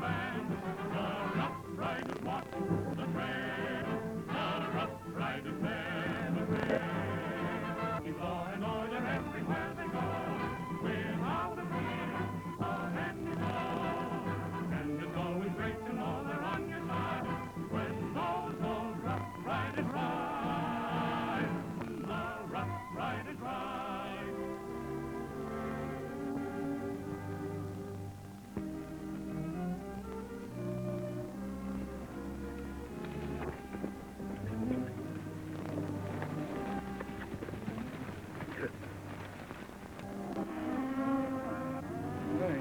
band. The Rough Riders walk the trail. The Rough Riders bear the trail. Keep law and order everywhere they go, without a fear of any foe. And it's always great to know they're on your side when those Rough Riders ride. The Rough Riders ride.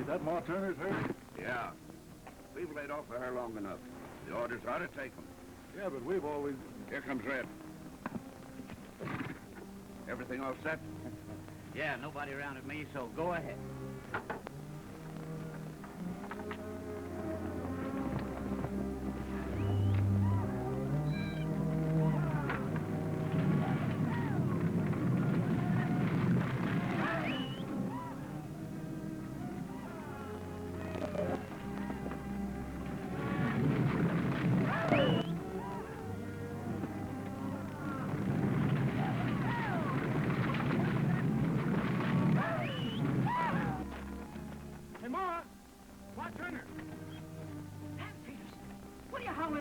That Ma Turner's hurt? Yeah. We've laid off for her long enough. The orders are to take them. Yeah, but we've always... Here comes Red. Everything all set? Yeah, nobody around at me, so go ahead.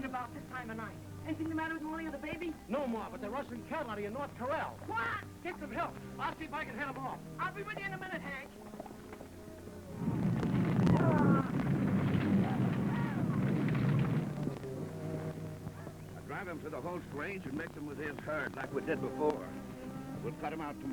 About this time of night. Anything the matter with Molly or the baby? No, Ma, but they're rustling cattle out of your North Corral. What? Get some help. I'll see if I can head them off. I'll be with you in a minute, Hank. I'll drive him to the Holst range and mix him with his herd like we did before. We'll cut him out tomorrow.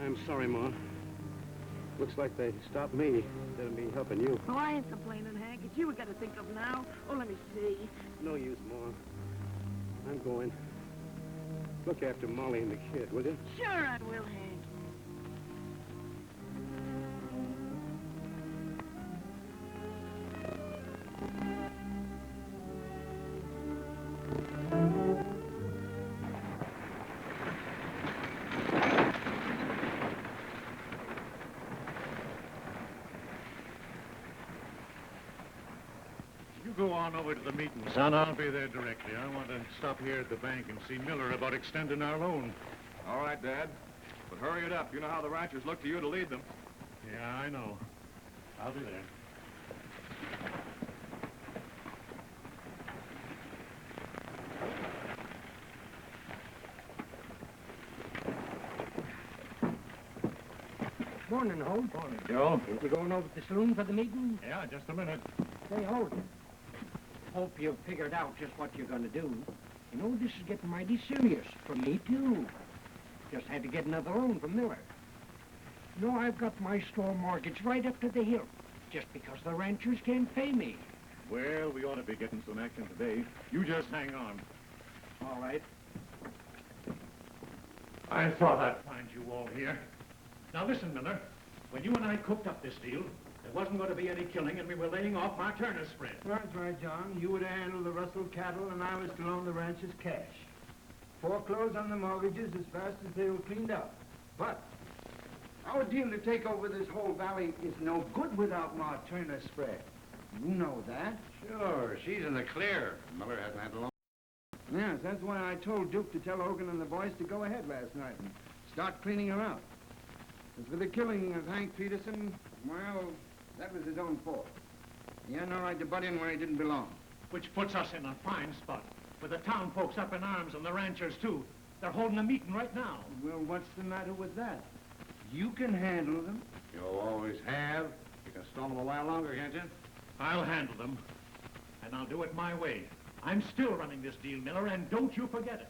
I'm sorry, Ma. Looks like they stopped me instead of me helping you. Oh, I ain't complaining, Hank. It's you we got to think of now. Oh, let me see. No use, Ma. I'm going. Look after Molly and the kid, will you? Sure I will, Hank. Go on over to the meeting, son. I'll be there directly. I want to stop here at the bank and see Miller about extending our loan. All right, Dad. But hurry it up. You know how the ranchers look to you to lead them. Yeah, I know. I'll be there. Morning, Holt. Morning, Joe. Ain't you going over to the saloon for the meeting? Yeah, just a minute. Say, Holt. Hope you've figured out just what you're going to do. You know, this is getting mighty serious. For me, too. Just had to get another loan from Miller. You know, I've got my store mortgage right up to the hilt, just because the ranchers can't pay me. Well, we ought to be getting some action today. You just hang on. All right. I thought I'd find you all here. Now listen, Miller. When you and I cooked up this deal, there wasn't going to be any killing, and we were laying off Ma Turner's spread. That's right, John. You would handle the rustled cattle, and I was to loan the ranchers cash. Foreclose on the mortgages as fast as they were cleaned up. But our deal to take over this whole valley is no good without Ma Turner's spread. You know that. Sure, she's in the clear. Miller hasn't had a loan. Yes, that's why I told Duke to tell Hogan and the boys to go ahead last night and start cleaning her out. As for the killing of Hank Peterson, well, that was his own fault. He had no right to butt in where he didn't belong. Which puts us in a fine spot, with the town folks up in arms and the ranchers, too. They're holding a meeting right now. Well, what's the matter with that? You can handle them. You always have. You can stall them a while longer, can't you? I'll handle them, and I'll do it my way. I'm still running this deal, Miller, and don't you forget it.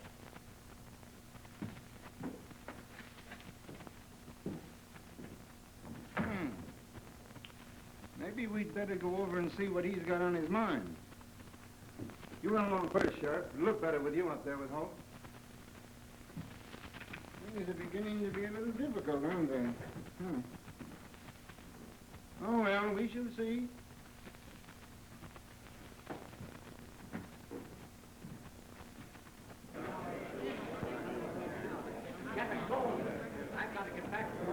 Maybe we'd better go over and see what he's got on his mind. You run along first, Sheriff. It'll look better with you up there with Hope. Things are beginning to be a little difficult, aren't they? Oh, well, we shall see. I've got to get back to the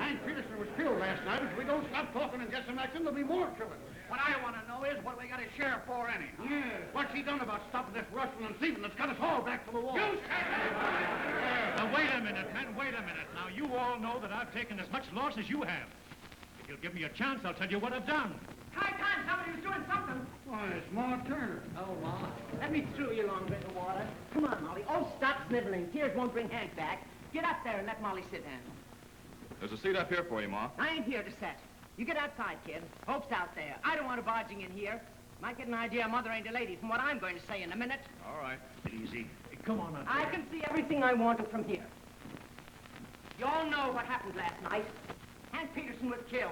Hank Peterson was killed last night. If we don't stop talking and get some action, there'll be more killing. What I want to know is what we got his sheriff for anyhow. Yeah. What's he done about stopping this rustling and thieving that's got us all back to the wall? Now, wait a minute, men, wait a minute. Now, you all know that I've taken as much loss as you have. If you'll give me a chance, I'll tell you what I've done. High time somebody was doing something. Why, it's Ma Turner. Oh, Ma. Let me through you along a bit of water. Come on, Molly. Oh, stop sniveling. Tears won't bring Hank back. Get up there and let Molly sit down. There's a seat up here for you, Ma. I ain't here to set. You get outside, kid. Hope's out there. I don't want her barging in here. Might get an idea Mother ain't a lady from what I'm going to say in a minute. All right. Easy. Come on up I there. can see everything I want to from here. You all know what happened last night. Hank Peterson was killed,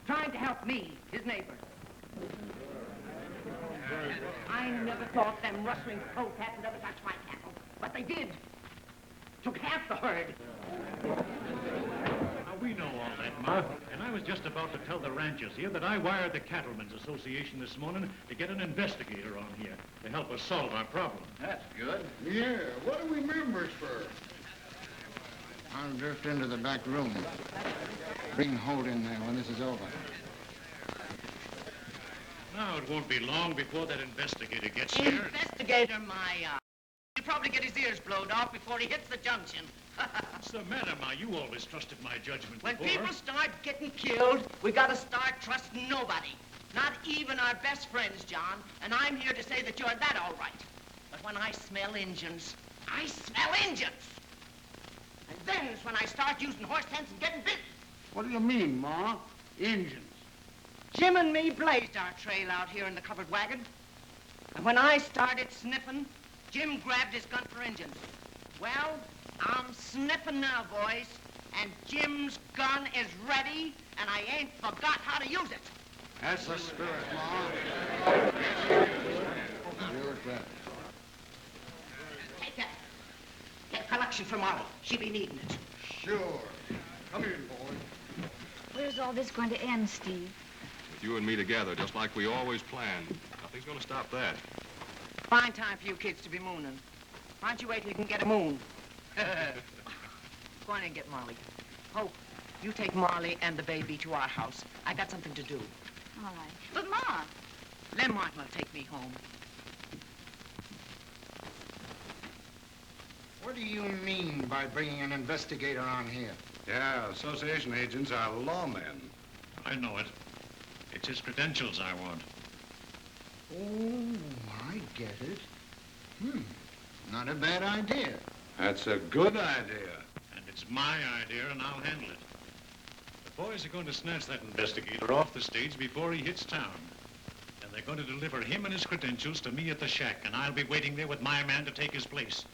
trying to help me, his neighbor. I never thought them rustling folk hadn't ever touched my cattle, but they did. Took half the herd. Now, we know all that, Ma. And I was just about to tell the ranchers here that I wired the Cattlemen's Association this morning to get an investigator on here to help us solve our problem. That's good. Yeah, what are we members for? I'll drift into the back room. Bring Holt in there when this is over. Now, it won't be long before that investigator gets here. Investigator, he'll probably get his ears blowed off before he hits the junction. What's the matter, Ma? You always trusted my judgment When before. people start getting killed, we gotta start trusting nobody. Not even our best friends, John. And I'm here to say that you're that all right. But when I smell Injuns, I smell Injuns. And then's when I start using horse sense and getting bit. What do you mean, Ma? Injuns. Jim and me blazed our trail out here in the covered wagon. And when I started sniffing, Jim grabbed his gun for Injuns. Well, I'm sniffing now, boys. And Jim's gun is ready, and I ain't forgot how to use it. That's the spirit, Ma. Sure, sir. Take that. Get collection for Molly. She'll be needing it. Sure. Come in, boy. Where's all this going to end, Steve? With you and me together, just like we always planned. Nothing's gonna stop that. Fine time for you kids to be mooning. Why don't you wait till you can get a moon? Go on and get Molly. Hope, you take Molly and the baby to our house. I got something to do. All right. But, Ma, Lem Martin will take me home. What do you mean by bringing an investigator on here? Yeah, association agents are lawmen. I know it. It's his credentials I want. Oh, I get it. Not a bad idea. That's a good idea. And it's my idea, and I'll handle it. The boys are going to snatch that investigator off the stage before he hits town. And they're going to deliver him and his credentials to me at the shack, and I'll be waiting there with my man to take his place.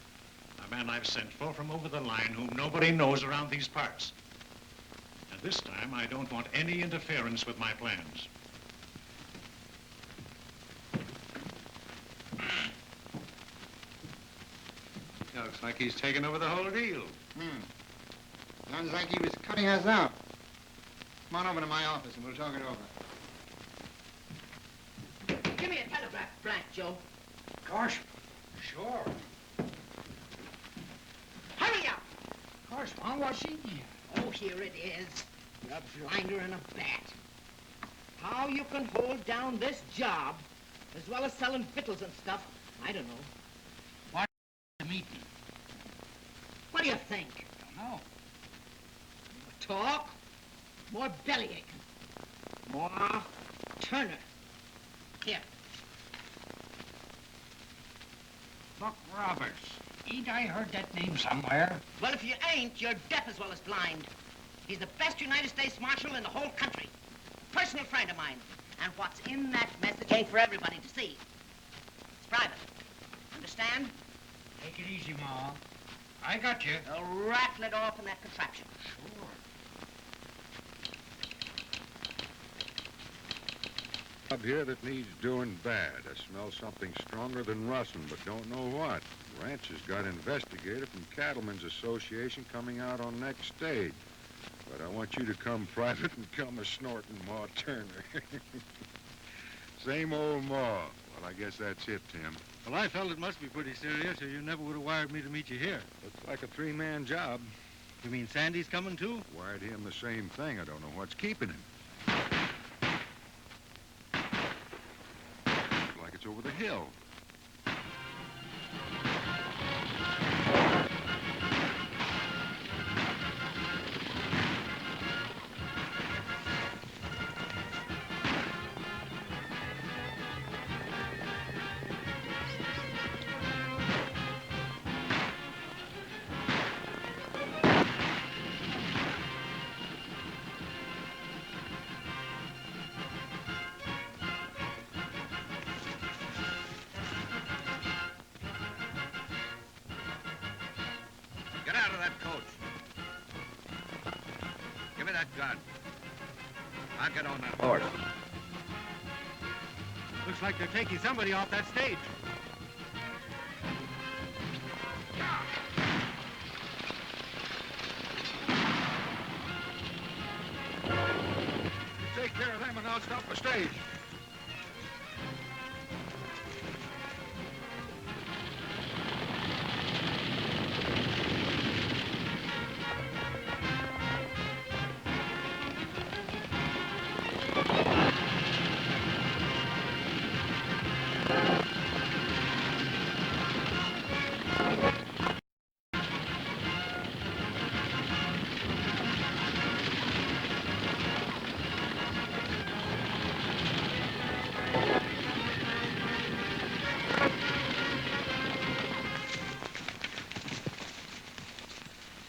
A man I've sent for from over the line whom nobody knows around these parts. And this time, I don't want any interference with my plans. Looks like he's taken over the whole deal. Sounds like he was cutting us out. Come on over to my office and we'll talk it over. Give me a telegraph blank, Joe. Gosh, sure. Hurry up! Gosh, Ma, what's in here? Oh, here it is. You're blinder than a bat. How you can hold down this job, as well as selling victuals and stuff, I don't know. The meeting. What do you think? Don't know. More talk, more bellyache, more Turner. Here. Buck Roberts. Ain't I heard that name somewhere? Well, if you ain't, you're deaf as well as blind. He's the best United States Marshal in the whole country. Personal friend of mine. And what's in that message ain't for everybody to see. It's private. Understand? Take it easy, Ma. I got you. Rattle it off in that contraption. Sure. Up here that needs doing bad. I smell something stronger than russin', but don't know what. Ranch has got investigator from Cattlemen's Association coming out on next stage. But I want you to come private and come a snorting, Ma Turner. Same old Ma. Well, I guess that's it, Tim. Well, I felt it must be pretty serious, or you never would have wired me to meet you here. Looks like a three-man job. You mean Sandy's coming too? Wired him the same thing. I don't know what's keeping him. Like it's over the hill. Get out of that coach. Give me that gun. I'll get on that horse. Looks like they're taking somebody off that stage. Take care of them and I'll stop the stage.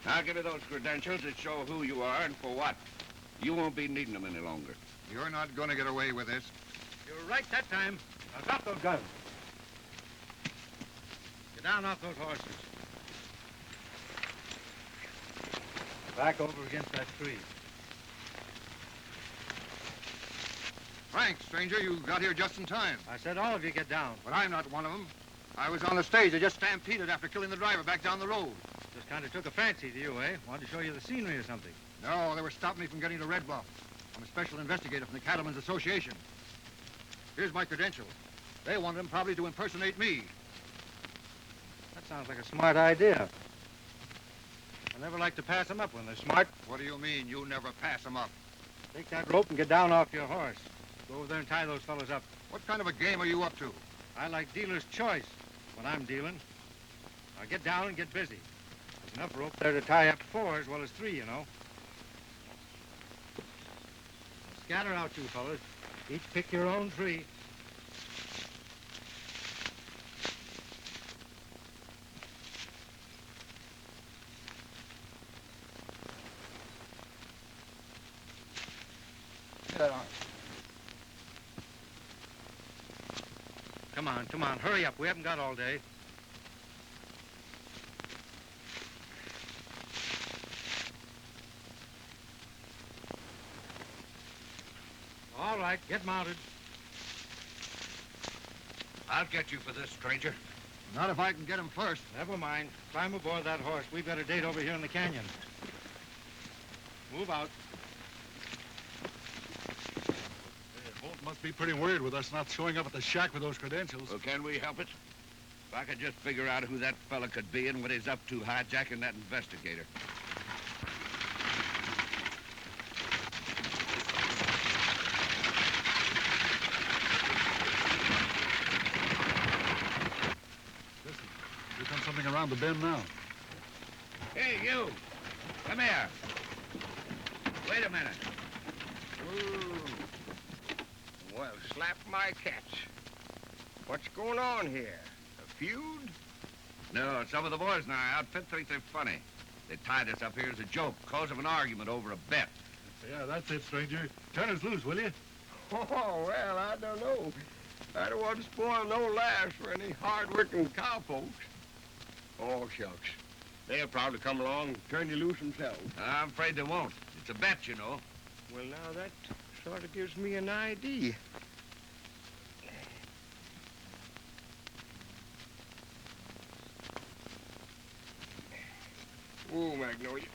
Now give me those credentials that show who you are and for what. You won't be needing them any longer. You're not going to get away with this. You were right that time. Now drop those guns. Get down off those horses. Back over against that tree. Frank, stranger, you got here just in time. I said all of you get down. But I'm not one of them. I was on the stage. I just stampeded after killing the driver back down the road. Just kind of took a fancy to you, eh? Wanted to show you the scenery or something. No, they were stopping me from getting to Red Bluff. I'm a special investigator from the Cattlemen's Association. Here's my credentials. They wanted him probably to impersonate me. That sounds like a smart idea. I never like to pass them up when they're smart. What do you mean, you never pass them up? Take that rope and get down off your horse. Go over there and tie those fellows up. What kind of a game are you up to? I like dealer's choice when I'm dealing. Now get down and get busy. There's enough rope there to tie up 4 as well as 3, you know. Now scatter out, you fellas. Each pick your own tree. Come on, hurry up. We haven't got all day. All right, get mounted. I'll get you for this, stranger. Not if I can get him first. Never mind. Climb aboard that horse. We've got a date over here in the canyon. Move out. Holt must be pretty worried with us not showing up at the shack with those credentials. Well, can we help it? If I could just figure out who that fella could be and what he's up to hijacking that investigator. Listen, here comes something around the bend now. Hey, you! Come here. Wait a minute. Ooh. Well, slap my catch. What's going on here? A feud? No, some of the boys in our outfit think they're funny. They tied us up here as a joke, cause of an argument over a bet. Yeah, that's it, stranger. Turn us loose, will you? Oh, well, I don't know. I don't want to spoil no laughs for any hard-working cowpokes. Oh, shucks. They'll probably come along and turn you loose themselves. I'm afraid they won't. It's a bet, you know. Well, now that sort of gives me an idea. Oh, Magnolia.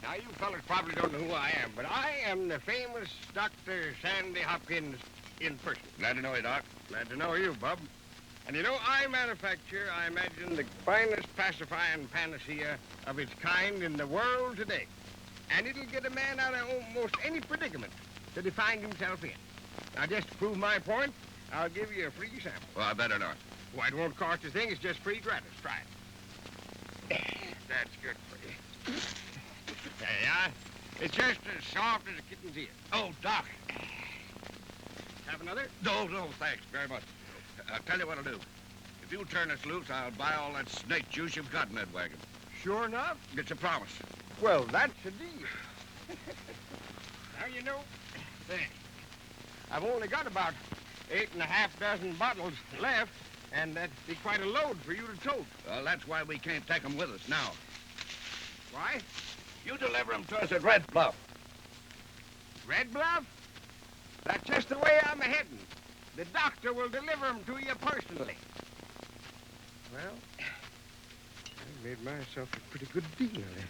Now, you fellas probably don't know who I am, but I am the famous Dr. Sandy Hopkins in person. Glad to know you, Doc. Glad to know you, Bub. And you know, I manufacture, I imagine, the finest pacifying panacea of its kind in the world today. And it'll get a man out of almost any predicament that he finds himself in. Now, just to prove my point, I'll give you a free sample. Well, I better not. Why, it won't cost a thing. It's just free gratis. Try it. That's good for you. There you are. It's just as soft as a kitten's ear. Oh, Doc. Have another? No, thanks very much. I'll tell you what I'll do. If you turn us loose, I'll buy all that snake juice you've got in that wagon. Sure enough? It's a promise. Well, that's a deal. Now, you know, I've only got about 8.5 dozen bottles left, and that'd be quite a load for you to tote. Well, that's why we can't take them with us now. Why? You deliver them to us at Red Bluff. Red Bluff? That's just the way I'm a-heading. The doctor will deliver them to you personally. Well, I made myself a pretty good deal of it.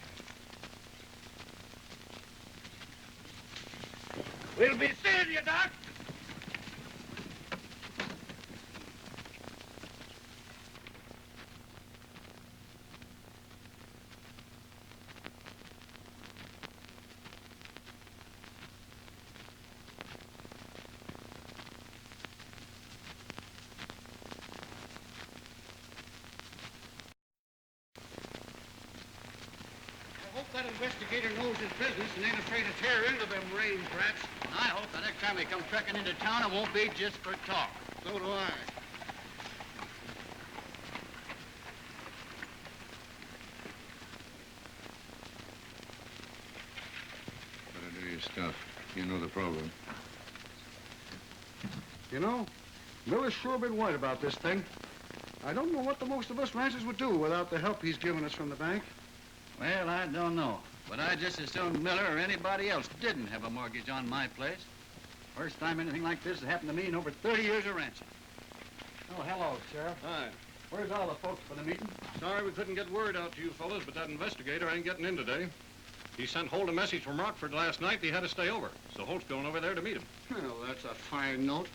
We'll be seeing you, Doc. I hope that investigator knows his business and ain't afraid to tear into them range rats. I hope the next time he comes trekking into town, it won't be just for talk. So do I. Better do your stuff. You know the program. You know, Miller's sure been worried about this thing. I don't know what the most of us ranchers would do without the help he's given us from the bank. Well, I don't know. But I just assumed Miller or anybody else didn't have a mortgage on my place. First time anything like this has happened to me in over 30 years of ranching. Oh, hello, Sheriff. Hi. Where's all the folks for the meeting? Sorry we couldn't get word out to you fellas, but that investigator ain't getting in today. He sent Holt a message from Rockford last night that he had to stay over. So Holt's going over there to meet him. Well, that's a fine note.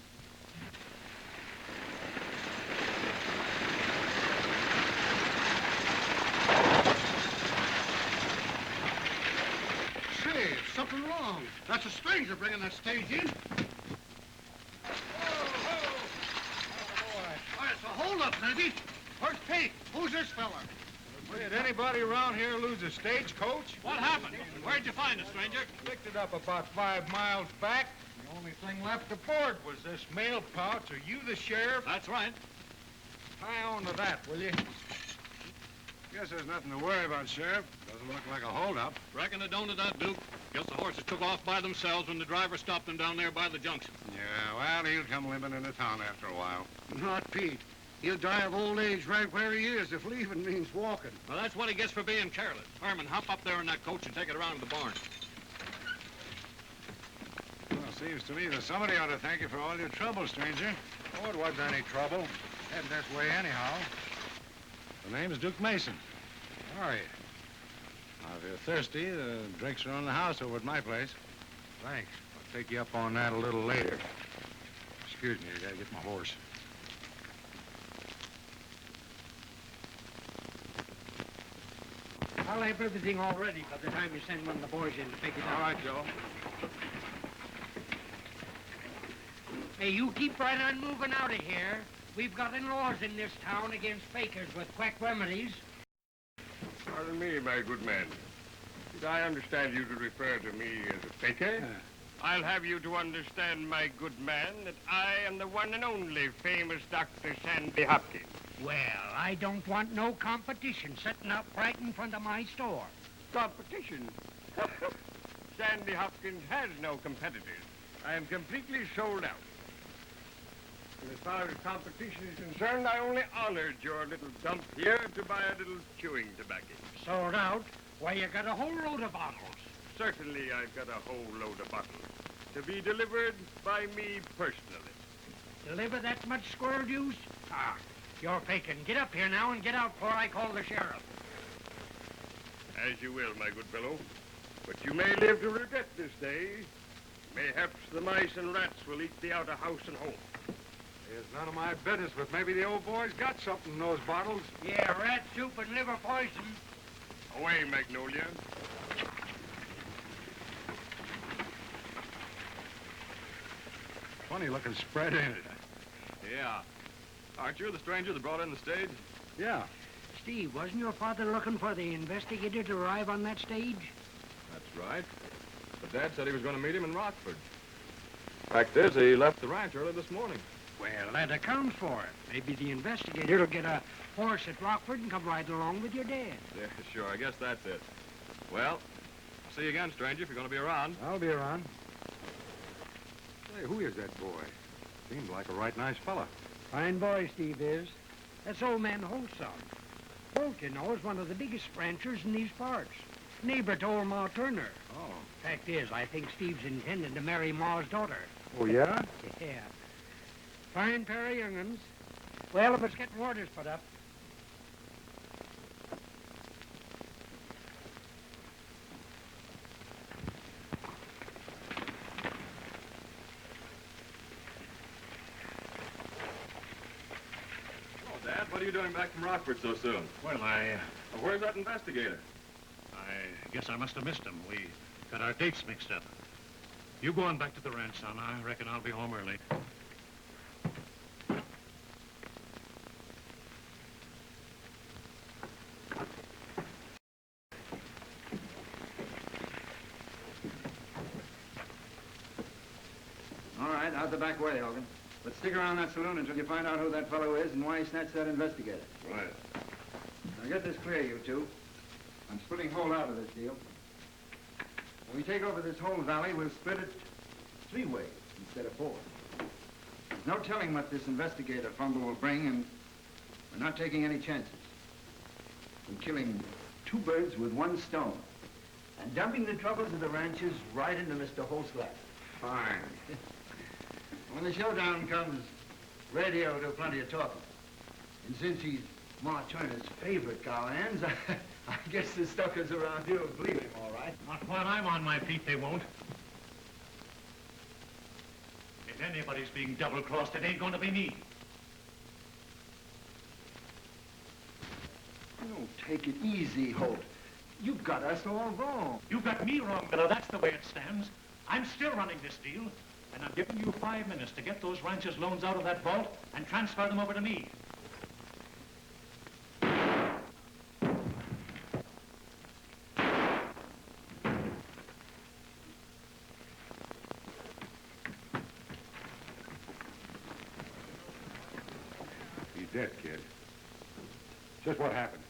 Say, there's something wrong. That's a stranger bringing that stage in. It's a holdup, Lindsay. Where's Pete? Who's this fella? Did anybody around here lose a stagecoach? What happened? Where'd you find it, stranger? Picked it up about 5 miles back. The only thing left aboard was this mail pouch. Are you the sheriff? That's right. Tie on to that, will you? Guess there's nothing to worry about, Sheriff. Doesn't look like a holdup. Reckon it don't, that, Duke. Guess the horses took off by themselves when the driver stopped them down there by the junction. Yeah, well, he'll come limping into town after a while. Not Pete. He'll die of old age right where he is if leaving means walking. Well, that's what he gets for being careless. Herman, hop up there in that coach and take it around to the barn. Well, seems to me that somebody ought to thank you for all your trouble, stranger. Oh, it wasn't any trouble. Heading this way anyhow. The name's Duke Mason. How are you? Now, if you're thirsty, the drinks are on the house over at my place. Thanks. I'll take you up on that a little later. Excuse me, I gotta get my horse. I'll have everything all ready by the time you send one of the boys in to pick it up. All right, Joe. Hey, you keep right on moving out of here. We've got laws in this town against fakers with quack remedies. Pardon me, my good man. Did I understand you to refer to me as a faker? I'll have you to understand, my good man, that I am the one and only famous Dr. Sandy Hopkins. Well, I don't want no competition sitting up right in front of my store. Competition? Sandy Hopkins has no competitors. I am completely sold out. And as far as competition is concerned, I only honored your little dump here to buy a little chewing tobacco. Sold out? Why, you got a whole load of bottles. Certainly, I've got a whole load of bottles to be delivered by me personally. Deliver that much squirrel juice? Ah, You're faking. Get up here now and get out before I call the sheriff. As you will, my good fellow. But you may live to regret this day. Mayhaps the mice and rats will eat thee out of house and home. It's none of my business, but maybe the old boy's got something in those bottles. Yeah, rat soup and liver poison. Away, Magnolia. Funny-looking spread, ain't it? Yeah. Aren't you the stranger that brought in the stage? Yeah. Steve, wasn't your father looking for the investigator to arrive on that stage? That's right. But Dad said he was going to meet him in Rockford. Fact is, he left the ranch early this morning. Well, that accounts for it. Maybe the investigator will get a horse at Rockford and come right along with your dad. Yeah, sure. I guess that's it. Well, I'll see you again, stranger, if you're going to be around. I'll be around. Say, who is that boy? Seems like a right nice fella. Fine boy, Steve is. That's old man Holt's son. Holt, you know, is one of the biggest ranchers in these parts. Neighbor to old Ma Turner. Oh. Fact is, I think Steve's intending to marry Ma's daughter. Oh, yeah? Yeah. Fine pair of young'uns. Well, if it's getting orders put up. Oh, Dad, what are you doing back from Rockford so soon? Well, Well, where's that investigator? I guess I must have missed him. We got our dates mixed up. You go on back to the ranch, son. I reckon I'll be home early. All right, out the back way, Hogan. But stick around that saloon until you find out who that fellow is and why he snatched that investigator. Right. Now get this clear, you two. I'm splitting Holt out of this deal. When we take over this whole valley, we'll split it 3 ways instead of 4. There's no telling what this investigator fumble will bring, and we're not taking any chances. We're killing 2 birds with 1 stone and dumping the troubles of the ranches right into Mr. Holt's lap. Fine. When the showdown comes, radio will do plenty of talking. And since he's Ma Turner's favorite cowhands, I guess the stuckers around here will believe him, all right. Not while I'm on my feet, they won't. If anybody's being double-crossed, it ain't going to be me. Oh, take it easy, Holt. You've got us all wrong. You've got me wrong, Miller. That's the way it stands. I'm still running this deal, and I'm giving you 5 minutes to get those ranchers' loans out of that vault and transfer them over to me. He's dead, kid. Just what happened?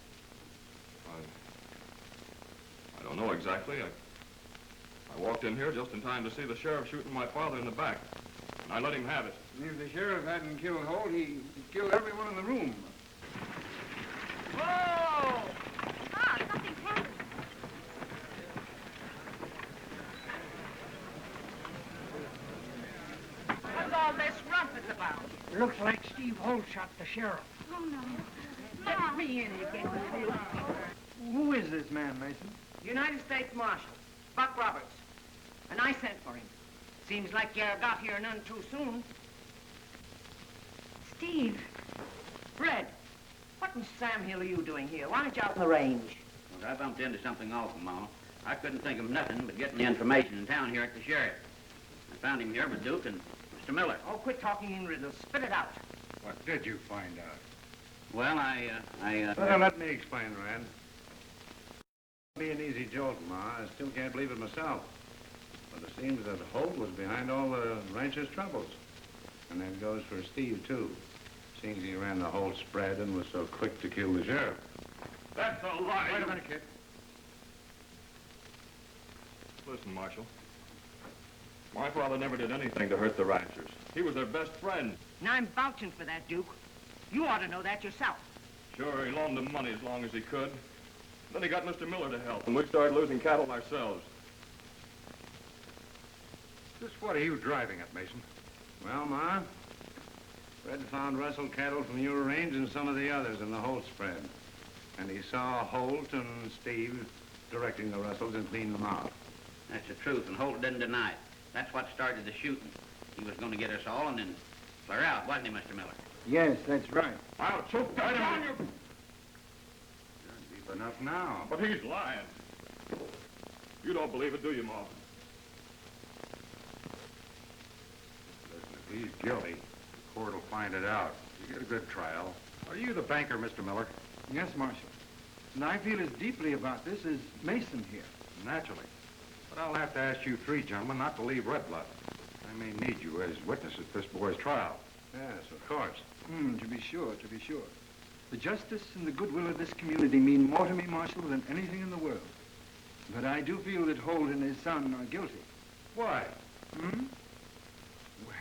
I don't know exactly. I walked in here just in time to see the sheriff shooting my father in the back. And I let him have it. If the sheriff hadn't killed Holt, he'd killed everyone in the room. Whoa! Ah, something's happened. What's all this rumpus about? Looks like Steve Holt shot the sheriff. Oh, no. Let me in again. Who is this man, Mason? United States Marshal, Buck Roberts. And I sent for him. Seems like you got here none too soon. Steve. Fred, what in Sam Hill are you doing here? Why aren't you out in the range? Well, I bumped into something awful, Mama. I couldn't think of nothing but getting the information in town here at the sheriff. I found him here with Duke and Mr. Miller. Oh, quit talking in riddles. Spit it out. What did you find out? Well, Well, let me explain, Rand. Be an easy jolt, Ma. I still can't believe it myself. But it seems that Holt was behind all the rancher's troubles. And that goes for Steve, too. Seems he ran the whole spread and was so quick to kill the sheriff. That's a lie. Wait a minute, kid. Listen, Marshal. My father never did anything to hurt the ranchers. He was their best friend. And I'm vouching for that, Duke. You ought to know that yourself. Sure, he loaned them money as long as he could. Then he got Mr. Miller to help, and we started losing cattle ourselves. Just what are you driving at, Mason? Well, Ma, Red found rustled cattle from your range and some of the others in the Holt spread. And he saw Holt and Steve directing the rustles and cleaning them out. That's the truth, and Holt didn't deny it. That's what started the shooting. He was going to get us all and then clear out, wasn't he, Mr. Miller? Yes, that's right. I'll choke that down, you... You're deep enough now. But he's lying. You don't believe it, do you, Marvin? Listen, if he's guilty, the court will find it out. You get a good trial. Are you the banker, Mr. Miller? Yes, Marshal. And I feel as deeply about this as Mason here. Naturally. But I'll have to ask you three gentlemen not to leave Red Blood. I may need you as witnesses at this boy's trial. Yes, of course. To be sure, to be sure. The justice and the goodwill of this community mean more to me, Marshal, than anything in the world. But I do feel that Holt and his son are guilty. Why?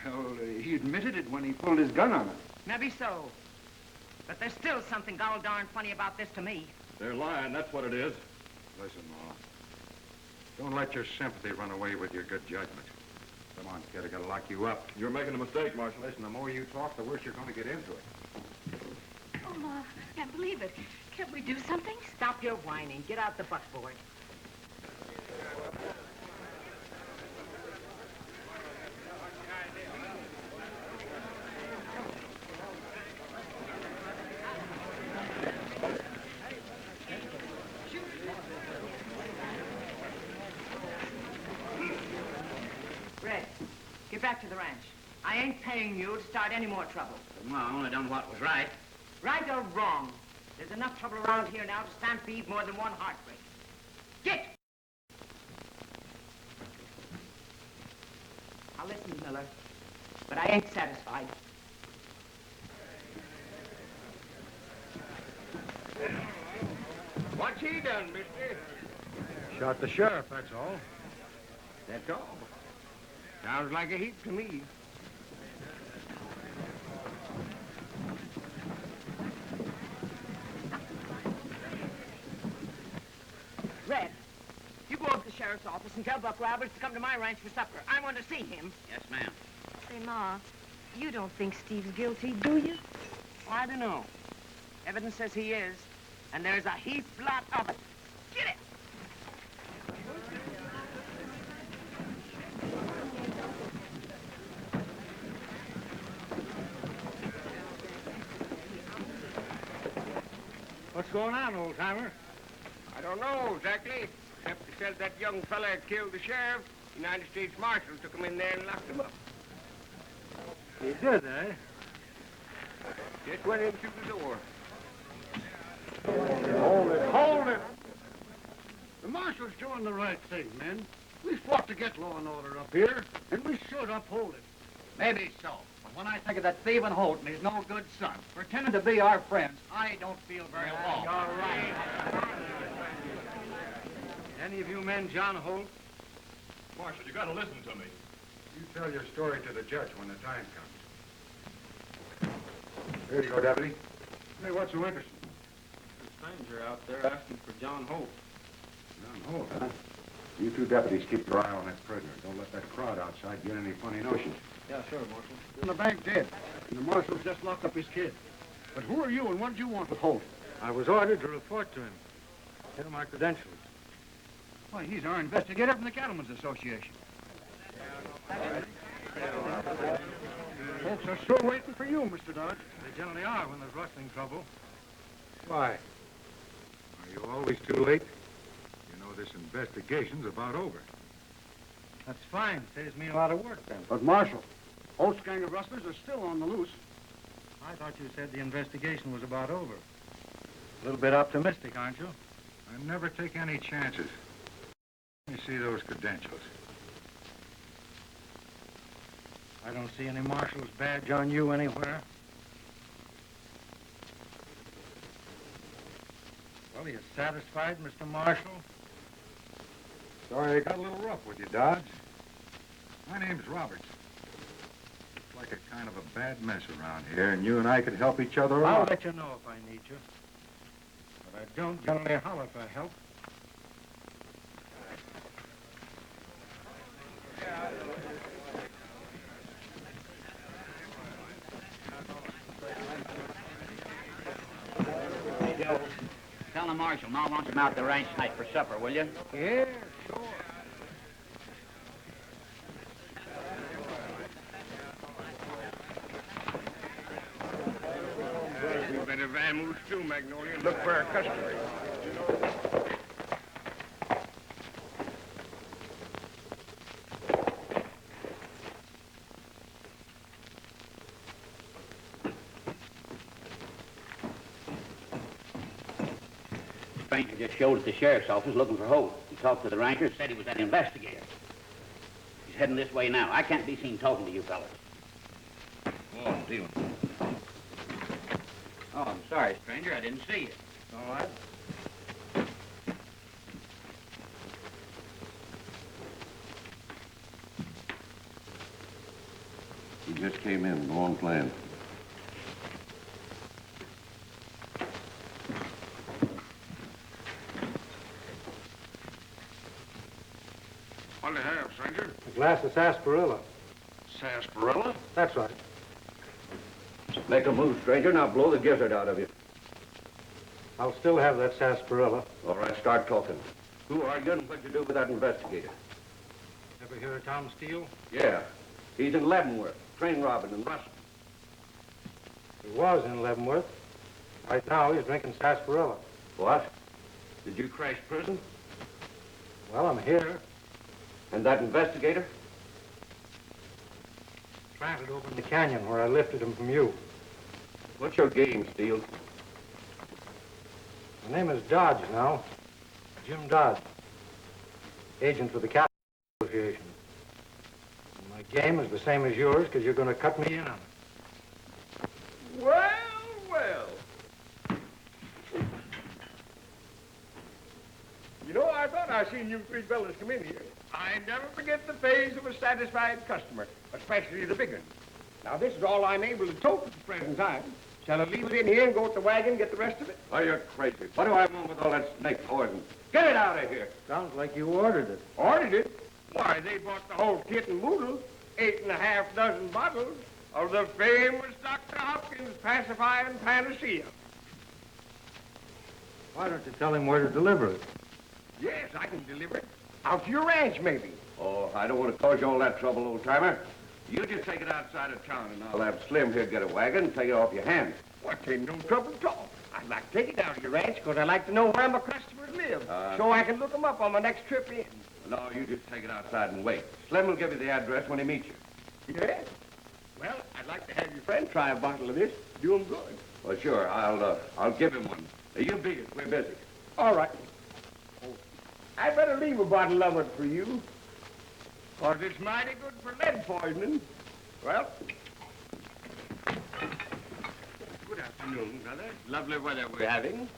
Well, he admitted it when he pulled his gun on us. Maybe so. But there's still something gol darn funny about this to me. They're lying, that's what it is. Listen, Ma. Don't let your sympathy run away with your good judgment. Come on, kid, I gotta lock you up. You're making a mistake, Marshal. Listen, the more you talk, the worse you're gonna get into it. Oh, Ma, I can't believe it. Can't we do something? Stop your whining. Get out the buckboard. Red, get back to the ranch. I ain't paying you to start any more trouble. Well, I only done what was right. Right or wrong, there's enough trouble around here now to stampede more than one heartbreak. Get! Now listen, Miller, but I ain't satisfied. What's he done, mister? Shot the sheriff, that's all. That's all. Sounds like a heap to me. Red, you go up to the sheriff's office and tell Buck Roberts to come to my ranch for supper. I want to see him. Yes, ma'am. Say, Ma, you don't think Steve's guilty, do you? I don't know. Evidence says he is, and there's a heap lot of it. Get it! What's going on, old-timer? I don't know exactly, except they said that young fella had killed the sheriff. United States Marshal took him in there and locked him up. He did, eh? Just went in through the door. Hold it, hold it! The marshal's doing the right thing, men. We fought to get law and order up here, and we should uphold it. Maybe so. But when I think of that thieving Holt and his no good son pretending to be our friends, I don't feel very well. You're right. Any of you men John Holt? Marshal, you gotta listen to me. You tell your story to the judge when the time comes. Here you go, Deputy. Hey, what's so interesting? There's a stranger out there asking for John Holt. John Holt, huh? You two deputies keep your eye on that prisoner. Don't let that crowd outside get any funny notions. Yeah, sure, Marshal. In the bank dead. And the marshal's just locked up his kid. But who are you and what did you want with Holt? I was ordered to report to him. Here are my credentials. Why, he's our investigator from the Cattlemen's Association. Folks are still waiting for you, Mr. Dodge. They generally are when there's rustling trouble. Why? Are you always too late? You know this investigation's about over. That's fine. Saves me a lot of work, then. But, Marshal, Holt's gang of rustlers are still on the loose. I thought you said the investigation was about over. A little bit optimistic, aren't you? I never take any chances. Let me see those credentials. I don't see any marshal's badge on you anywhere. Well, are you satisfied, Mr. Marshal? Sorry I got a little rough with you, Dodge. My name's Roberts. It's like a kind of a bad mess around here, and you and I could help each other I'll out. let you know if I need you. But I don't generally holler for help. the marshal, and I'll want him out the ranch tonight for supper, will you? Yeah, sure. We better vamoose too, Magnolia, and look for our customers. Stranger just showed at the sheriff's office looking for Holt. He talked to the rancher, said he was an investigator. He's heading this way now. I can't be seen talking to you fellas. Oh, I'm dealing. Oh, I'm sorry, stranger. I didn't see you. All right. He just came in. Go on playing. What do you have, stranger? A glass of sarsaparilla. Sarsaparilla? That's right. Make a move, stranger, and I'll blow the gizzard out of you. I'll still have that sarsaparilla. All right, start talking. Who are you and what'd you do with that investigator? Ever hear of Tom Steele? Yeah. He's in Leavenworth, train robbing and rusting. He was in Leavenworth. Right now, he's drinking sarsaparilla. What? Did you crash prison? Well, I'm here. And that investigator? Planted over in the canyon where I lifted him from you. What's your game, Steele? My name is Dodge now. Jim Dodge. Agent for the Cattle Association. And my game is the same as yours because you're going to cut me in on it. Well, well. You know, I thought I seen you three fellas come in here. I never forget the face of a satisfied customer, especially the big one. Now, this is all I'm able to tote at the present time. Shall I leave it in here and go to the wagon and get the rest of it? Oh, you're crazy. What do I want with all that snake poison? Get it out of here. Sounds like you ordered it. Ordered it? Why, they bought the whole kit and moodle, 8.5 dozen bottles of the famous Dr. Hopkins pacifying panacea. Why don't you tell him where to deliver it? Yes, I can deliver it. Out to your ranch, maybe. Oh, I don't want to cause you all that trouble, old-timer. You just take it outside of town, and I'll have Slim here get a wagon and take it off your hands. What, ain't no trouble at all. I'd like to take it down to your ranch because I'd like to know where my customers live, so I can look them up on my next trip in. No, you just take it outside and wait. Slim will give you the address when he meets you. Yes? Well, I'd like to have your friend try a bottle of this. Do him good. Well, sure. I'll give him one. You beat it. We're busy. All right. I'd better leave a bottle of it for you, because it's mighty good for lead poisoning. Well, good afternoon, brother. Lovely weather we're having.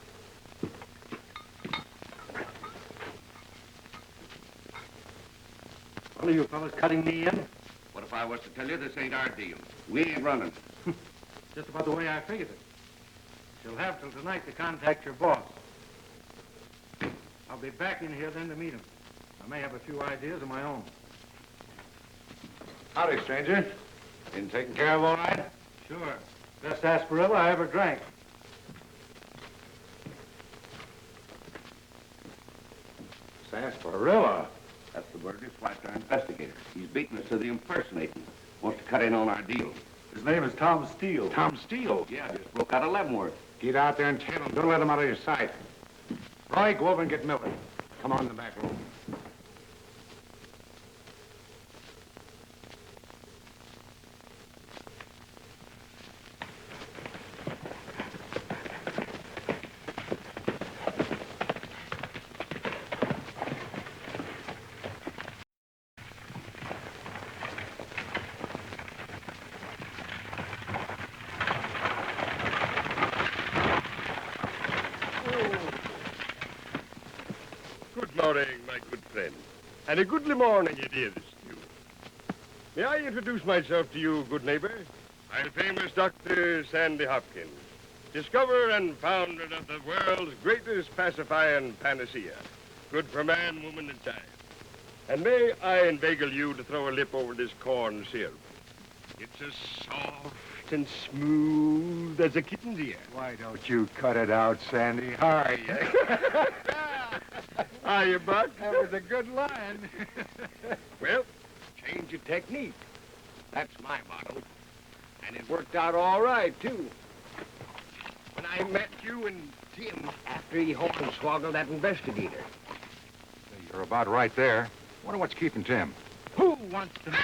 What are you fellas cutting me in? What if I was to tell you this ain't our deal? We ain't running. Just about the way I figured it. You'll have till tonight to contact your boss. I'll be back in here then to meet him. I may have a few ideas of my own. Howdy, stranger. Been taken care of all right? Sure. Best sarsaparilla I ever drank. Sarsaparilla? That's the word. It's wiped our investigator. He's beating us to the impersonating. Wants to cut in on our deal. His name is Tom Steele. Tom Steele? Yeah, just broke out of Leavenworth. Get out there and tail him. Don't let him out of your sight. Roy, go over and get Miller. Come on in the back room. Good morning, my good friend. And a goodly morning it is, you. May I introduce myself to you, good neighbor? I'm famous Dr. Sandy Hopkins, discoverer and founder of the world's greatest pacifying panacea, good for man, woman, and child. And may I inveigle you to throw a lip over this corn syrup. It's as soft and smooth as a kitten's ear. Why don't you cut it out, Sandy? Hi. Hiya, Buck. That was a good line. Well, change of technique. That's my motto. And it worked out all right, too. When I met you and Tim after he hornswoggled that investigator. You're about right there. Wonder what's keeping Tim. Who wants to know?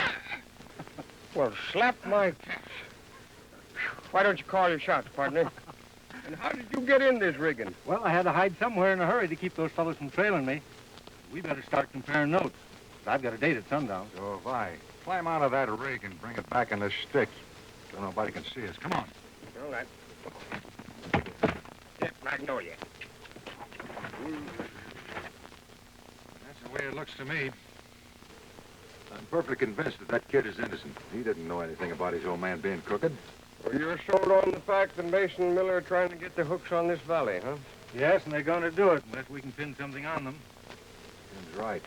Well, slap my face. Why don't you call your shots, partner? And how did you get in this rigging? Well, I had to hide somewhere in a hurry to keep those fellows from trailing me. We better start comparing notes. I've got a date at sundown. So have I. Climb out of that rig and bring it back in the stick so nobody can see us. Come on. All right. Yep, Magnolia. That's the way it looks to me. I'm perfectly convinced that kid is innocent. He didn't know anything about his old man being crooked. Well, you're sold on the fact that Mason and Miller are trying to get their hooks on this valley, huh? Yes, and they're going to do it unless we can pin something on them. Tim's right.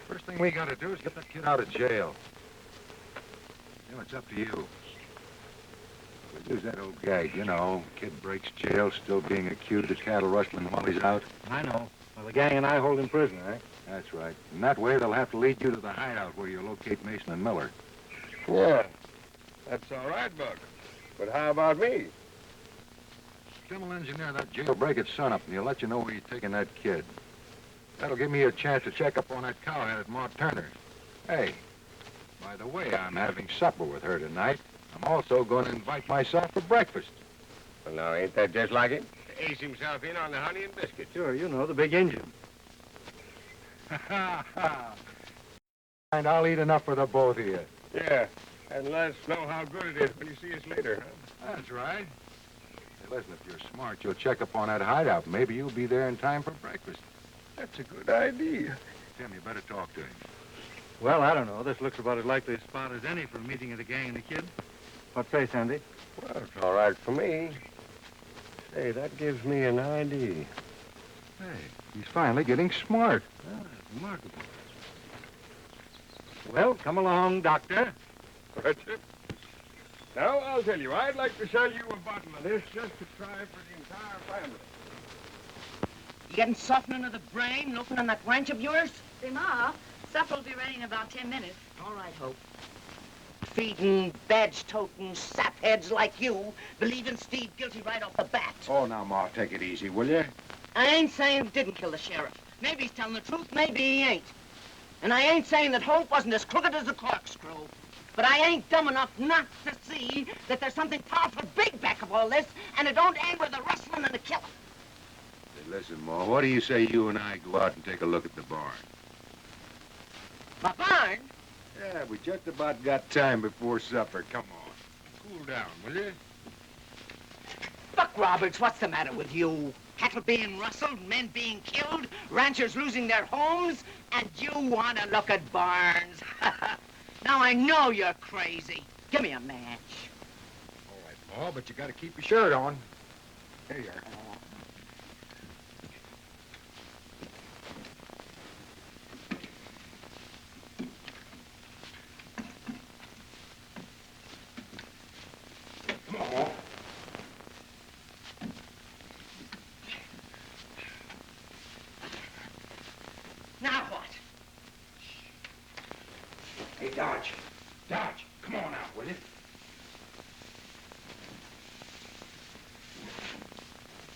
First thing we got to do is get that kid out of jail. You know, it's up to you. We'll use that old gag, you know. Kid breaks jail, still being accused of cattle rustling while he's out. I know. Well, the gang and I hold him prisoner, eh? That's right. And that way they'll have to lead you to the hideout where you locate Mason and Miller. Yeah. That's all right, Buck. But how about me? Tim will engineer that jailbreak at sunup, and he'll let you know where you're taking that kid. That'll give me a chance to check up on that cowhead at Ma Turner. Hey, by the way, I'm having supper with her tonight. I'm also going to invite myself for breakfast. Well, now, ain't that just like it? To ace himself in on the honey and biscuits. Sure, you know, the big engine. And I'll eat enough for the both of you. Yeah, and let us know how good it is when you see us later, huh? That's right. Hey, listen, if you're smart, you'll check up on that hideout. Maybe you'll be there in time for breakfast. That's a good idea. Tim, you better talk to him. Well, I don't know. This looks about as likely a spot as any for a meeting of the gang and the kid. What say, Sandy? Well, it's all right for me. Say, that gives me an idea. Hey, he's finally getting smart. Ah, remarkable. Well, come along, Doctor. That's it. Now, I'll tell you, I'd like to sell you a bottle of this just to try for the entire family. You getting softening of the brain looking on that ranch of yours? Say, Ma, supper will be ready in about 10 minutes. All right, Hope. Feeding, badge-toting sapheads like you, believing Steve guilty right off the bat. Oh, now, Ma, take it easy, will you? I ain't saying he didn't kill the sheriff. Maybe he's telling the truth, maybe he ain't. And I ain't saying that Hope wasn't as crooked as a corkscrew. But I ain't dumb enough not to see that there's something powerful big back of all this, and it don't end with the rustling and the killing. Hey, listen, Ma, what do you say you and I go out and take a look at the barn? My barn? Yeah, we just about got time before supper. Come on. Cool down, will you? Buck Roberts, what's the matter with you? Cattle being rustled, men being killed, ranchers losing their homes, and you want to look at barns. Now I know you're crazy. Give me a match. All right, Ma, but you got to keep your shirt on. Here you are. Come on, Ma. Now what? Hey, Dodge. Dodge, come on out, will you?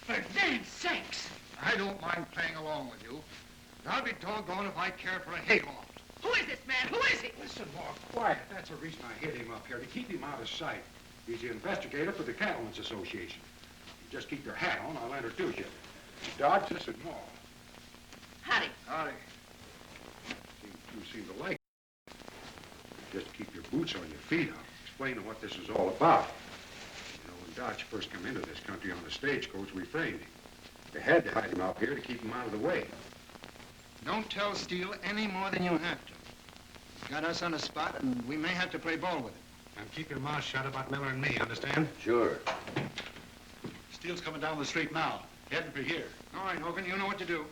For damn sakes! I don't mind playing along with you. I'll be doggone if I care for a hayloft. Who is this man? Who is he? Listen, Ma, quiet. That's the reason I hid him up here, to keep him out of sight. He's the investigator for the Cattlemen's Association. You just keep your hat on, I'll introduce you. Dodge, this is Ma. Howdy. Howdy. You seem to like it. Just keep your boots on your feet. I'll explain to what this is all about. You know, when Dodge first come into this country on the stagecoach, we framed him. They had to hide him out here to keep him out of the way. Don't tell Steele any more than you have to. Got us on a spot, and we may have to play ball with it. And keep your mouth shut about Miller and me, understand? Sure. Steele's coming down the street now, heading for here. All right, Hogan, you know what to do.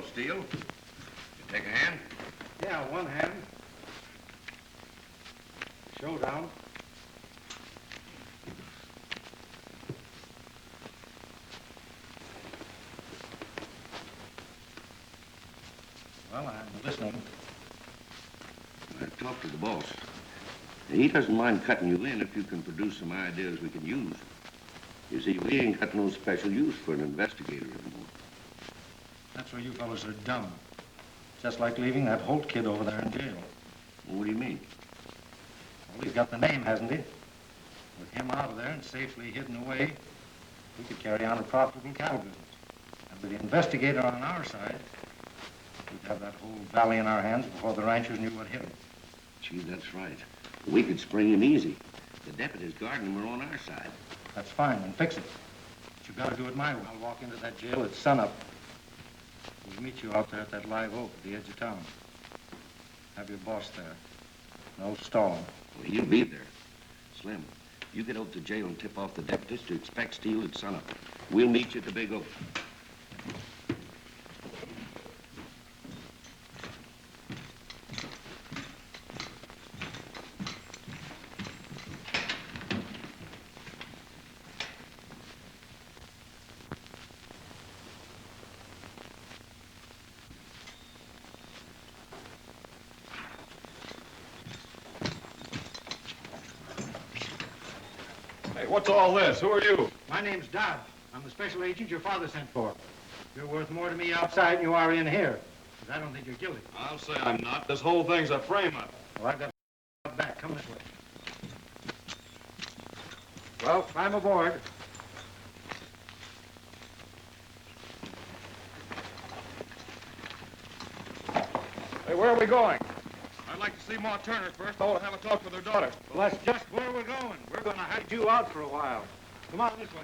Steele. You take a hand? Yeah, one hand. Showdown. Well, I'm listening. Talk to the boss. He doesn't mind cutting you in if you can produce some ideas we can use. You see, we ain't got no special use for an investigator anymore. That's where you fellows are dumb. Just like leaving that Holt kid over there in jail. Well, what do you mean? Well, he's got the name, hasn't he? With him out of there and safely hidden away, we could carry on a profitable cattle business. And with the investigator on our side, we'd have that whole valley in our hands before the ranchers knew what hit him. Gee, that's right. We could spring him easy. The deputies guarding him are on our side. That's fine, then fix it. But you've got to do it my way. I'll walk into that jail at sunup. We'll meet you out there at that live oak at the edge of town. Have your boss there. No stalling. Well, he'll be there. Slim, you get out to jail and tip off the deputies to expect Steele at sunup. We'll meet you at the big oak. Hey, what's all this? Who are you? My name's Dodge. I'm the special agent your father sent for. You're worth more to me outside than you are in here. Because I don't think you're guilty. I'll say I'm not. This whole thing's a frame-up. Well, I've got back. Come this way. Well, climb aboard. Hey, where are we going? I'd like to see Ma Turner first. I want to have a talk with her daughter. Well, that's just where we're going. We're going to hide you out for a while. Come on this way.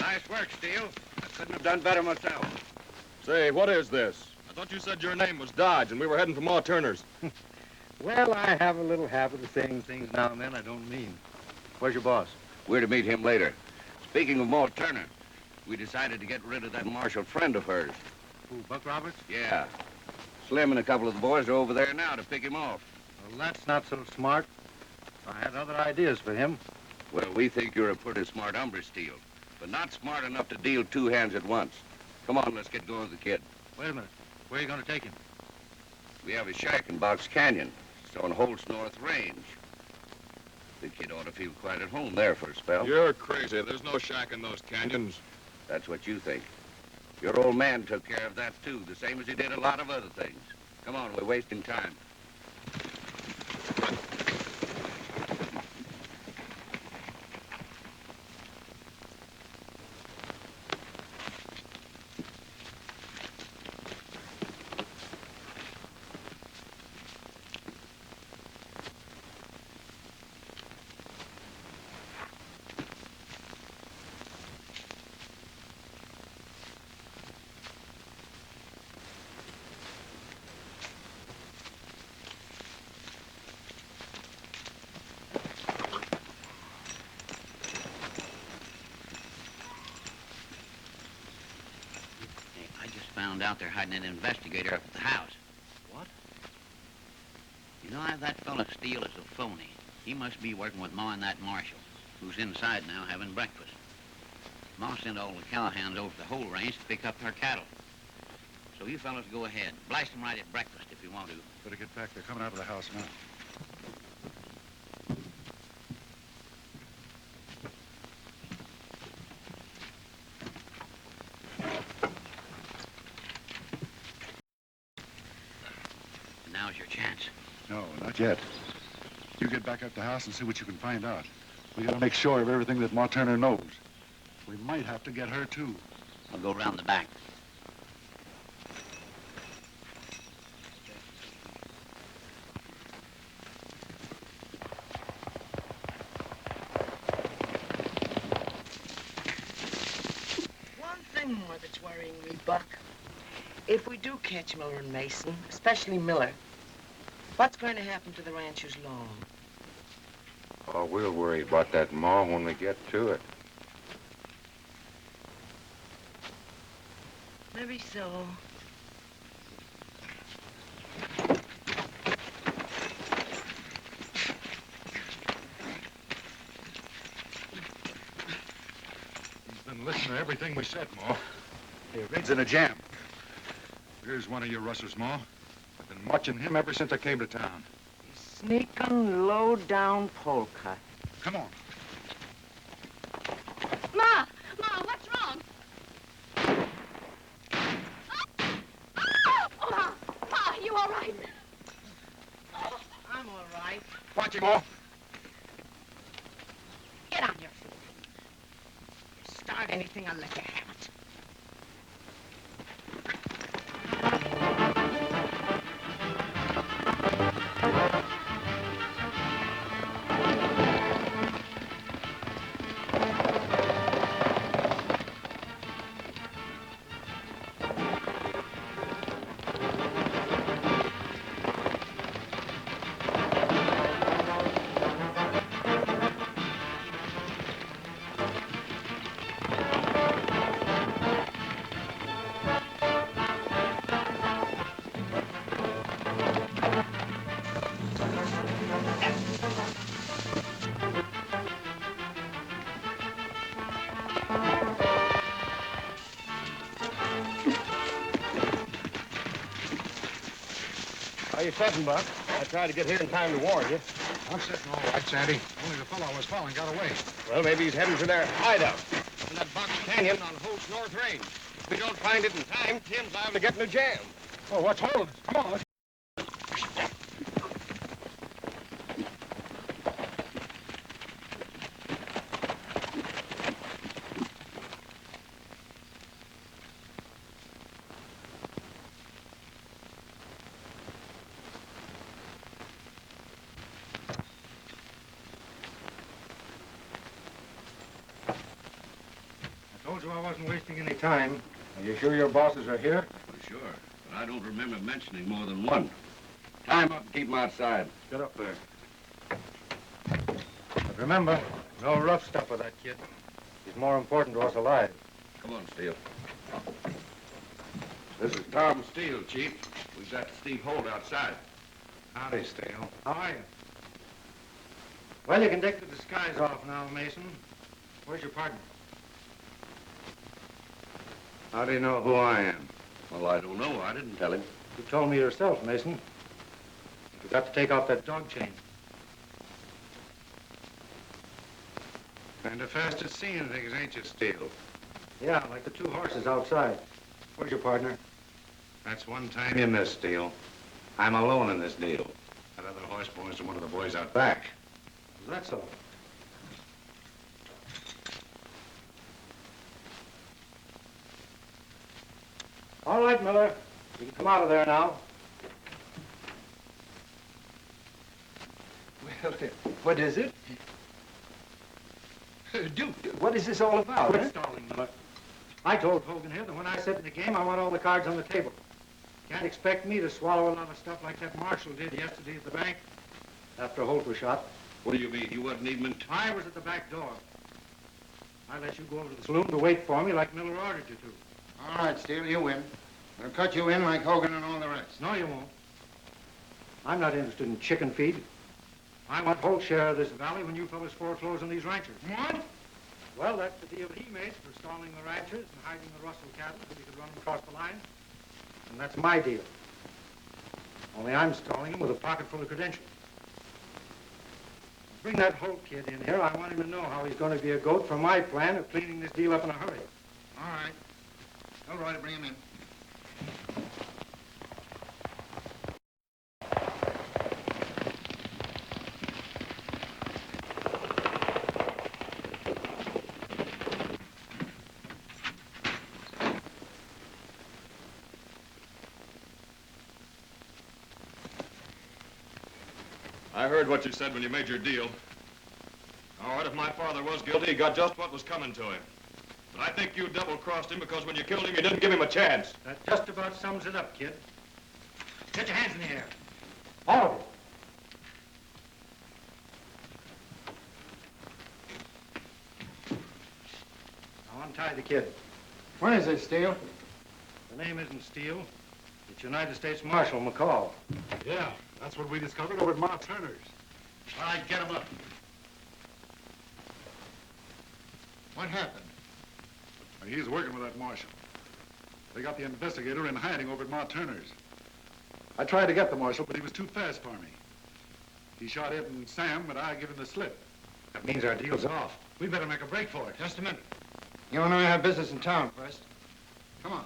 Nice work, Steele. I couldn't have done better myself. Say, what is this? I thought you said your name was Dodge and we were heading for Ma Turner's. Well, I have a little habit of saying things now and then I don't mean. Where's your boss? We're to meet him later. Speaking of Ma Turner, we decided to get rid of that Marshall friend of hers. Who, Buck Roberts? Yeah. Slim and a couple of the boys are over there now to pick him off. Well, that's not so smart. I had other ideas for him. Well, we think you're a pretty smart hombre, Steele, but not smart enough to deal two hands at once. Come on, let's get going with the kid. Wait a minute. Where are you going to take him? We have a shack in Box Canyon. It's on Holt's North Range. The kid ought to feel quite at home there for a spell. You're crazy. There's no shack in those canyons. That's what you think. Your old man took care of that, too, the same as he did a lot of other things. Come on, we're wasting time. Found out they're hiding an investigator up at the house. What? You know, that fellow Steele is a phony. He must be working with Ma and that marshal, who's inside now having breakfast. Ma sent all the cowhands over to the whole range to pick up her cattle. So you fellas go ahead. Blast them right at breakfast if you want to. Better get back. They're coming out of the house now. Now's your chance. No, not yet. You get back up the house and see what you can find out. We gotta make sure of everything that Ma Turner knows. We might have to get her, too. I'll go around the back. One thing more that's worrying me, Buck. If we do catch Miller and Mason, especially Miller, what's going to happen to the rancher's lawn? Oh, we'll worry about that, Ma, when we get to it. Better be so. He's been listening to everything we said, Ma. Hey, Red's in a jam. Here's one of your rustlers, Ma. I've been watching him ever since I came to town. Sneaking, low-down polecut. Come on. Ma! Ma, what's wrong? Oh, Ma! Ma, you all right? I'm all right. Watch him, Ma. Get on your feet. Start anything, I'll let you have it. How you sitting, Buck? I tried to get here in time to warn you. I'm sitting all right, Sandy. Only the fellow I was following got away. Well, maybe he's heading for their hideout in that box canyon on Holt's North Range. If we don't find it in time, Tim's liable to get in a jam. Oh, what's holding us? Come on, let's... I told you I wasn't wasting any time. Are you sure your bosses are here? Well, sure, but I don't remember mentioning more than one. Tie him up and keep him outside. Get up there. But remember, no rough stuff with that kid. He's more important to us alive. Come on, Steele. This is Tom Steele, Chief. We've got Steve Holt outside. Howdy, Steele. How are you? Well, you can take the disguise off now, Mason. Where's your partner? How do you know who I am? Well, I don't know. I didn't tell him. You told me yourself, Mason. You forgot to take off that dog chain. Kind of fast at seeing things, ain't you, Steele? Yeah, like the two horses outside. Where's your partner? That's one time you missed, Steele. I'm alone in this deal. That other horse belongs to one of the boys out back. Is that so? All right, Miller. You can come out of there now. Well, what is it? Duke, what is this all about? Quit stalling, Miller. I told Hogan here that when I sit in the game, I want all the cards on the table. Can't expect me to swallow a lot of stuff like that Marshall did yesterday at the bank after Holt was shot. What do you mean? You wasn't even... I was at the back door. I let you go over to the saloon to wait for me like Miller ordered you to. All right, Steele, you win. I'll cut you in like Hogan and all the rest. No, you won't. I'm not interested in chicken feed. I want Holt's share of this valley when you fellas foreclose on these ranchers. What? Well, that's the deal he made for stalling the ranchers and hiding the Russell cattle so he could run them across the line. And that's my deal. Only I'm stalling him with a pocket full of credentials. Bring that Holt kid in here. I want him to know how he's going to be a goat for my plan of cleaning this deal up in a hurry. All right. Tell Roy to bring him in. I heard what you said when you made your deal. All right, if my father was guilty, he got just what was coming to him. But I think you double-crossed him because when you killed him, you didn't give him a chance. That just about sums it up, kid. Get your hands in the air. All of you. Now untie the kid. When is it, Steele? The name isn't Steele. It's United States Marshal McCall. Yeah, that's what we discovered over at Ma Turner's. All right, get him up. What happened? He's working with that marshal. They got the investigator in hiding over at Ma Turner's. I tried to get the marshal, but he was too fast for me. He shot Ed and Sam, but I give him the slip. That means our deal's off. We better make a break for it. Just a minute. You want to have business in town first? Come on.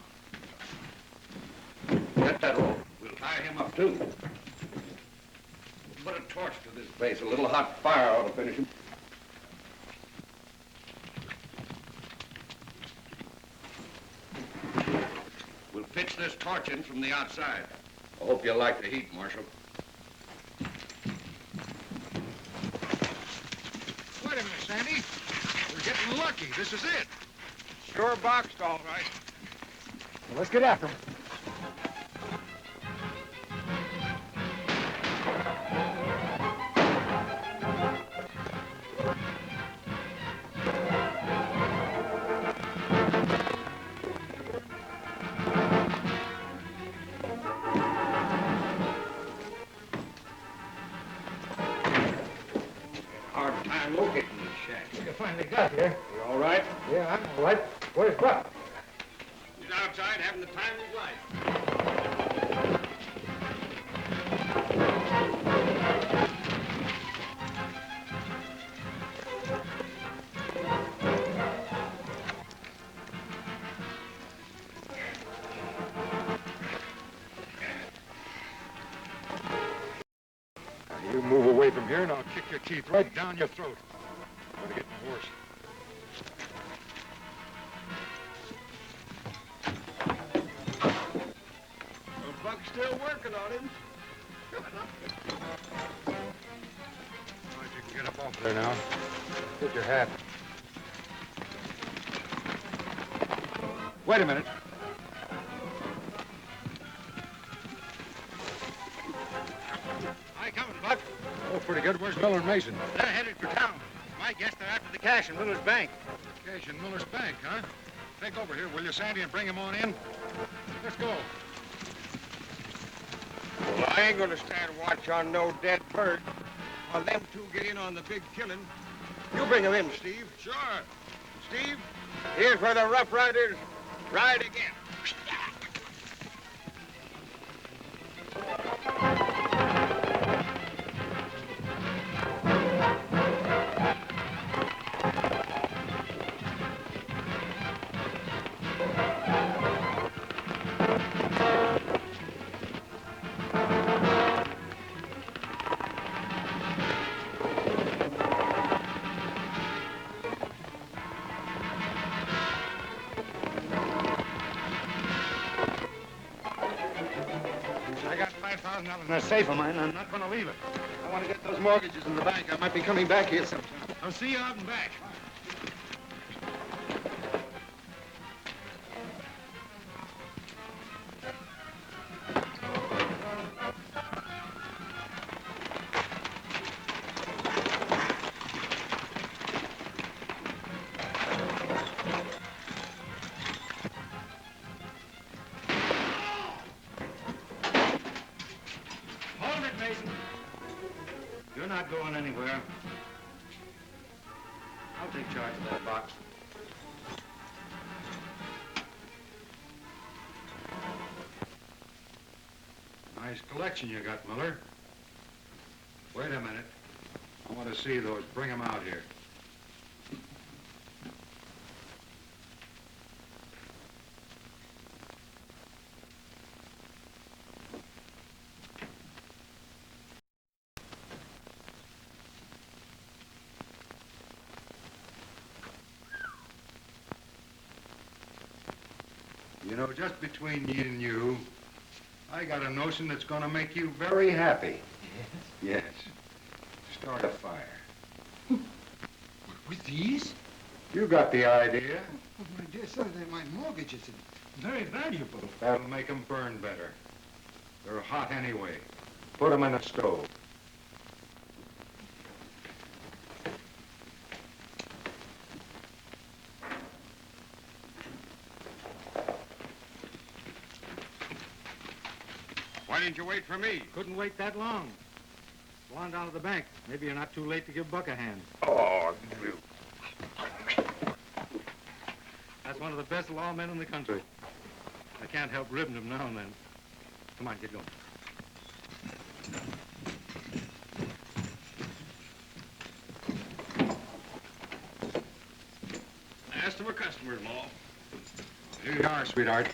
Get that rope. We'll tie him up, too. Put a torch to this place. A little hot fire ought to finish him. We'll pitch this torch in from the outside. I hope you like the heat, Marshal. Wait a minute, Sandy. We're getting lucky. This is it. Sure boxed, all right. Well, let's get after him. Hard time locating this shack. You finally got here. You all right? Yeah, I'm all right. Where's Buck? He's outside having the time of his life. Now, you move away from here, and I'll kick your teeth right down your throat. Better get my horse. Well, Buck's still working on him. All right, you can get up off there now. Get your hat. Wait a minute. Hi, coming, Buck. Oh, pretty good. Where's Miller and Mason? They're headed for town. My guess they're after the cash in Miller's bank. Cash in Miller's bank, huh? Take over here, will you, Sandy, and bring him on in? Let's go. Well, I ain't gonna stand watch on no dead bird while them two get in on the big killing. You bring him in, Steve. Sure. Steve, here's where the Rough Riders ride again. I got $5,000 in that safe of mine. I'm not going to leave it. I want to get those mortgages in the bank. I might be coming back here sometime. I'll see you out and back. Hold it, Mason. You're not going anywhere. I'll take charge of that box. Nice collection you got, Miller. Wait a minute. I want to see those. Bring them out here. You know, just between me and you, I got a notion that's going to make you very happy. Yes. Start a fire. With these? You got the idea. Oh, my dear son, they're my mortgages. Very valuable. That'll make them burn better. They're hot anyway. Put them in the stove. Why didn't you wait for me? Couldn't wait that long. Go on down to the bank. Maybe you're not too late to give Buck a hand. Oh, you. That's one of the best lawmen in the country. I can't help ribbing him now and then. Come on, get going. Ask them for customers, Law. Here you are, sweetheart.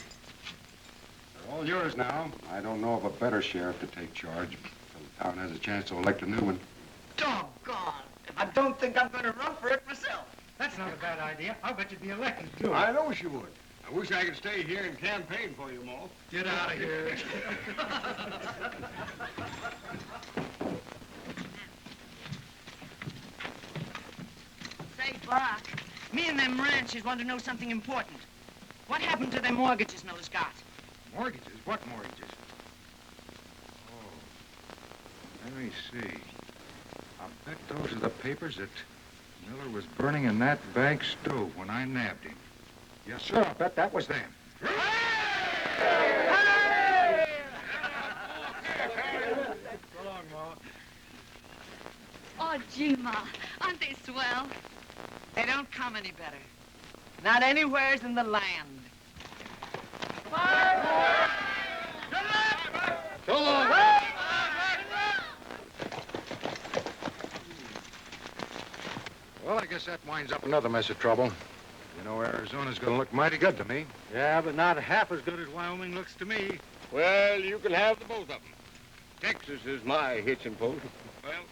They're all yours now. I don't know of a better sheriff to take charge until the town has a chance to elect a new one. Doggone. If I don't think I'm going to run for it myself. That's not a bad idea. I'll bet you'd be elected, too. I know she would. I wish I could stay here and campaign for you, Ma. Get out of here. Say, Buck, me and them ranchers want to know something important. What happened to them mortgages Miller's got? Mortgages? What mortgages? Oh, let me see. I bet those are the papers that Miller was burning in that bank stove when I nabbed him. Yes, sir, I bet that was them. Oh, gee, Ma, aren't they swell? They don't come any better. Not anywheres in the land. So long. Well, I guess that winds up another mess of trouble. You know, Arizona's gonna look mighty good to me. Yeah, but not half as good as Wyoming looks to me. Well, you can have the both of them. Texas is my hitching post. Well,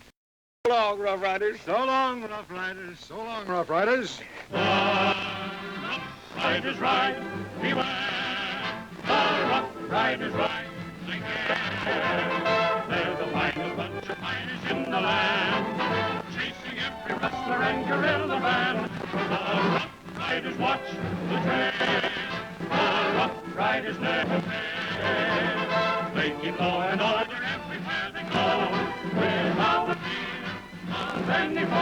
so long, Rough Riders. So long, Rough Riders. So long, Rough Riders. The Rough Riders ride, beware. The Rough Riders ride, take care. They're the finest bunch of miners in the land, chasing every rustler and guerrilla band. The Rough Riders watch the trail. The Rough Riders never fail. They keep law and order everywhere they go, without a fear of any foe.